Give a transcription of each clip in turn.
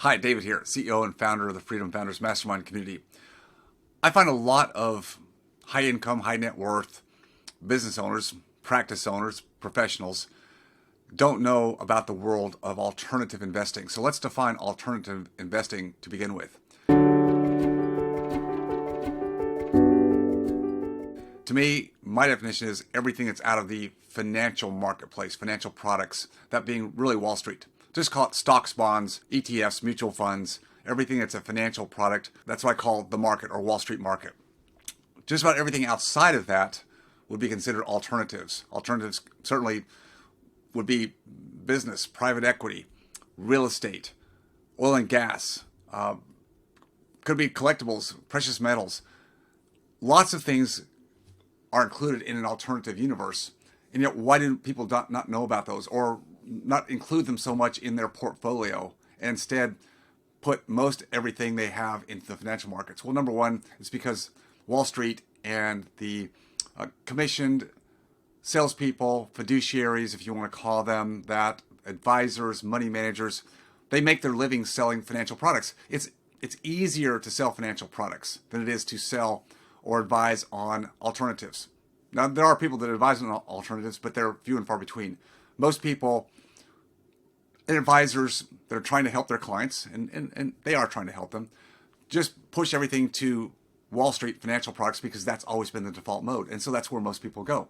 Hi, David here, CEO and founder of the Freedom Founders Mastermind community. I find a lot of high income, high net worth business owners, practice owners, professionals don't know about the world of alternative investing. So let's define alternative investing to begin with. To me, my definition is everything that's out of the financial marketplace, financial products, that being really Wall Street. Just call it stocks, bonds, ETFs, mutual funds, everything that's a financial product. That's what I call the market or Wall Street market. Just about everything outside of that would be considered alternatives. Alternatives certainly would be business, private equity, real estate, oil and gas, could be collectibles, precious metals. Lots of things are included in an alternative universe. And yet, why do people not know about those or not include them so much in their portfolio and instead put most everything they have into the financial markets? Well, number one, it's because Wall Street and the commissioned salespeople, fiduciaries, if you want to call them that, advisors, money managers, they make their living selling financial products. It's easier to sell financial products than it is to sell or advise on alternatives. Now, there are people that advise on alternatives, but they're few and far between. Most people and advisors that are trying to help their clients, and they are trying to help them, just push everything to Wall Street financial products because that's always been the default mode. And so that's where most people go.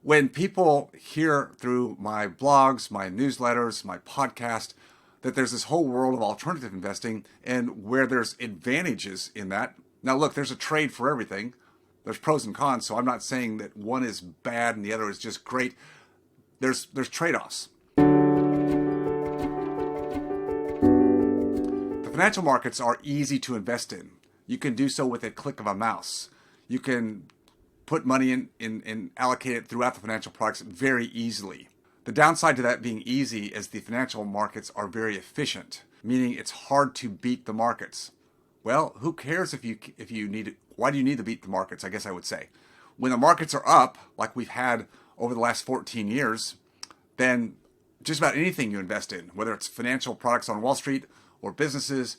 When people hear through my blogs, my newsletters, my podcast, that there's this whole world of alternative investing and where there's advantages in that. Now, look, there's a trade for everything. There's pros and cons, so I'm not saying that one is bad and the other is just great. There's trade-offs. The financial markets are easy to invest in. You can do so with a click of a mouse. You can put money in and allocate it throughout the financial products very easily. The downside to that being easy is the financial markets are very efficient, meaning it's hard to beat the markets. Well, who cares if you need it? Why do you need to beat the markets, I guess I would say. When the markets are up, like we've had over the last 14 years, then just about anything you invest in, whether it's financial products on Wall Street or businesses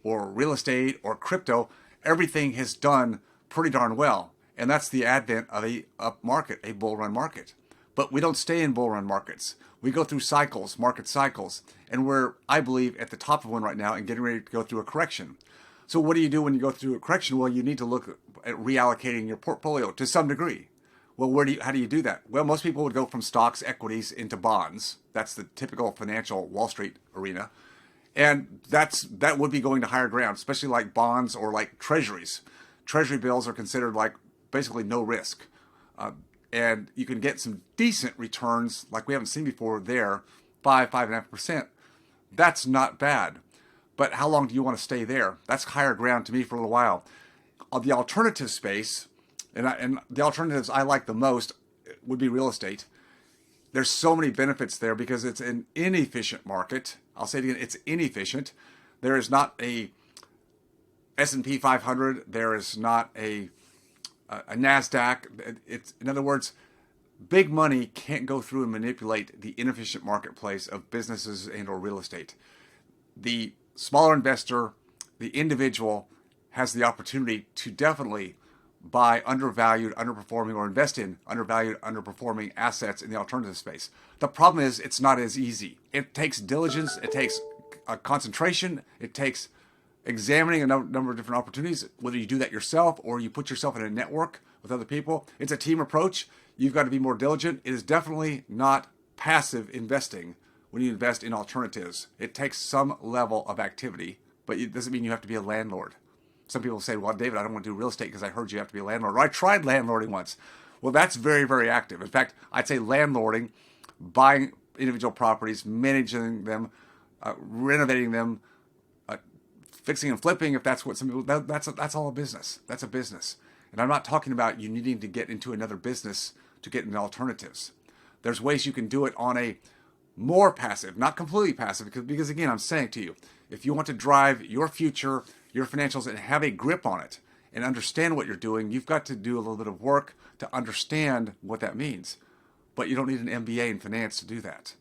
or real estate or crypto, everything has done pretty darn well. And that's the advent of a up market, a bull run market. But we don't stay in bull run markets. We go through cycles, market cycles, and we're, I believe, at the top of one right now and getting ready to go through a correction. So what do you do when you go through a correction? Well, you need to look at reallocating your portfolio to some degree. Well, how do you do that? Well, most people would go from stocks, equities into bonds. That's the typical financial Wall Street arena. And that would be going to higher ground, especially like bonds or like treasuries. Treasury bills are considered like basically no risk. And you can get some decent returns like we haven't seen before there, 5.5%. That's not bad. But how long do you want to stay there? That's higher ground to me for a little while. The alternative space, and the alternatives I like the most would be real estate. There's so many benefits there because it's an inefficient market. I'll say it again, it's inefficient. There is not a S&P 500. There is not a NASDAQ. In other words, big money can't go through and manipulate the inefficient marketplace of businesses and or real estate. The smaller investor, the individual, has the opportunity to definitely buy undervalued, underperforming, or invest in undervalued, underperforming assets in the alternative space. The problem is it's not as easy. It takes diligence, it takes concentration, it takes examining a number of different opportunities, whether you do that yourself or you put yourself in a network with other people. It's a team approach. You've got to be more diligent. It is definitely not passive investing when you invest in alternatives. It takes some level of activity, but it doesn't mean you have to be a landlord. Some people say, well, David, I don't want to do real estate because I heard you have to be a landlord. Or I tried landlording once. Well, that's very, very active. In fact, I'd say landlording, buying individual properties, managing them, renovating them, fixing and flipping, if that's what some people, that's all a business. That's a business. And I'm not talking about you needing to get into another business to get into alternatives. There's ways you can do it on a more passive, not completely passive, because again, I'm saying to you, if you want to drive your future, your financials, and have a grip on it and understand what you're doing, you've got to do a little bit of work to understand what that means. But you don't need an MBA in finance to do that.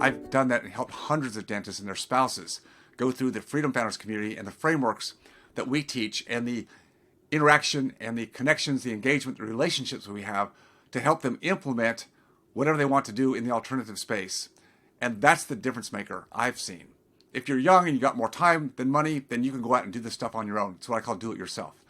I've done that and helped hundreds of dentists and their spouses go through the Freedom Founders community and the frameworks that we teach and the interaction and the connections, the engagement, the relationships we have to help them implement whatever they want to do in the alternative space. And that's the difference maker I've seen. If you're young and you got more time than money, then you can go out and do this stuff on your own. It's what I call do it yourself.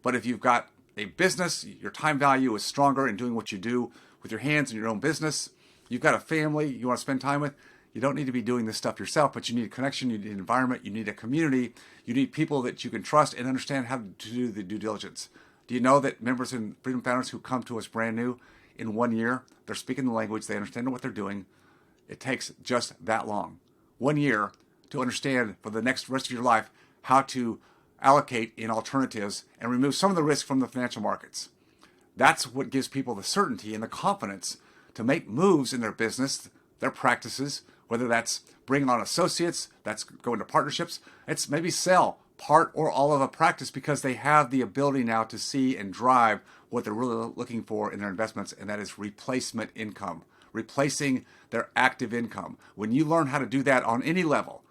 But if you've got a business, your time value is stronger in doing what you do with your hands in your own business. You've got a family you want to spend time with. You don't need to be doing this stuff yourself, but you need a connection, you need an environment, you need a community, you need people that you can trust and understand how to do the due diligence. Do you know that members in Freedom Founders who come to us brand new, in 1 year, they're speaking the language, they understand what they're doing. It takes just that long. 1 year to understand for the next rest of your life how to allocate in alternatives and remove some of the risk from the financial markets. That's what gives people the certainty and the confidence to make moves in their business, their practices, whether that's bringing on associates, that's going to partnerships, it's maybe sell part or all of a practice because they have the ability now to see and drive what they're really looking for in their investments, and that is replacement income, replacing their active income. When you learn how to do that on any level,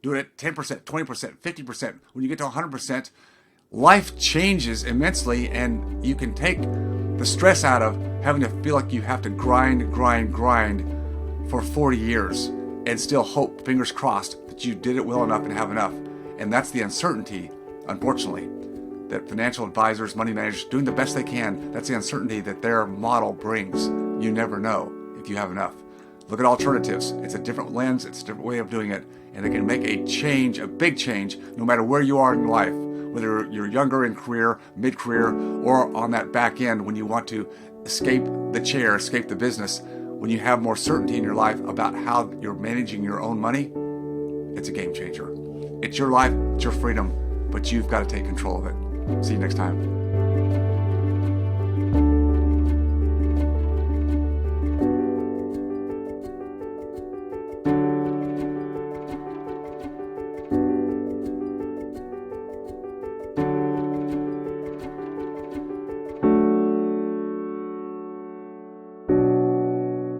do it at 10%, 20%, 50%. When you get to 100%, life changes immensely, and you can take the stress out of having to feel like you have to grind for 40 years and still hope, fingers crossed, that you did it well enough and have enough. And that's the uncertainty, unfortunately, that financial advisors, money managers, doing the best they can, that's the uncertainty that their model brings. You never know if you have enough. Look at alternatives. It's a different lens, it's a different way of doing it, and it can make a change, a big change, no matter where you are in life, whether you're younger in career, mid-career, or on that back end when you want to escape the chair, escape the business. When you have more certainty in your life about how you're managing your own money, it's a game changer. It's your life, it's your freedom, but you've got to take control of it. See you next time.